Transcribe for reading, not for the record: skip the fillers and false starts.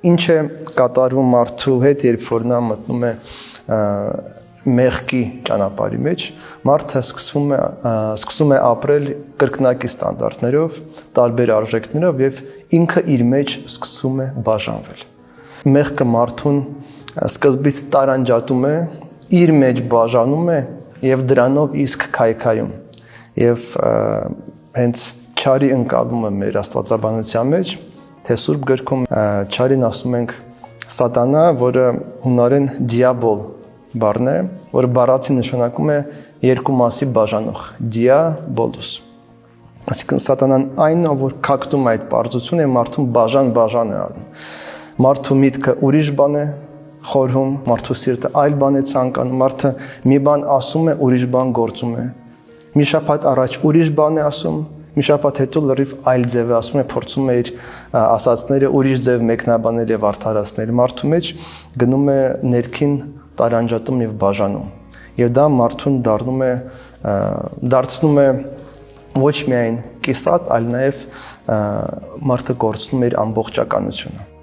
Ինչ է կատարվում մարդու հետ, երբ որ նա մտնում է մեղքի ճանապարհի մեջ, մարդը սկսում է ապրել կրկնակի ստանդարտներով, տարբեր արժեքներով եւ ինքը իր մեջ սկսում է բաժանվել։ Մեղքը մարդուն սկզբից տարանջատում է, իր մեջ բաժանում է եւ դրանով իսկ քայքայում։ Եվ հենց չարի ընկալումը մեր աստվածաբանության մեջ, թե Սուրբ գրքում չարին ասում ենք սատանա, որը հունարեն դիաբոլ բառն է, որը բառացի նշանակում է երկու մասի բաժանող, դիաբոլուս։ Այսինքն սատանան այն է, որ քակտում է այդ պարզությունը եւ մարդուն բաժան է անում։ Մարդու միտքը ուրիշ բան է խորհում, մարդու սիրտը այլ բան է ցանկանում, մարդը մի բան ասում է, ուրիշ բան գործում է։ Մի շաբաթ առաջ ուրիշ բան է ասում, մի շաբաթ հետո լրիվ այլ ձև է ասում է, փորձում է իր ասածները ուրիշ ձև մեկնաբանել եւ արդարացնել։ Մարդու մեջ գնում է ներքին տարանջատում եւ բաժանում։ Եվ դա մարդուն դարձնում է ոչ միայն կիսատ, այլ նաեւ մարդը կորցնում է իր ամբողջականությունը։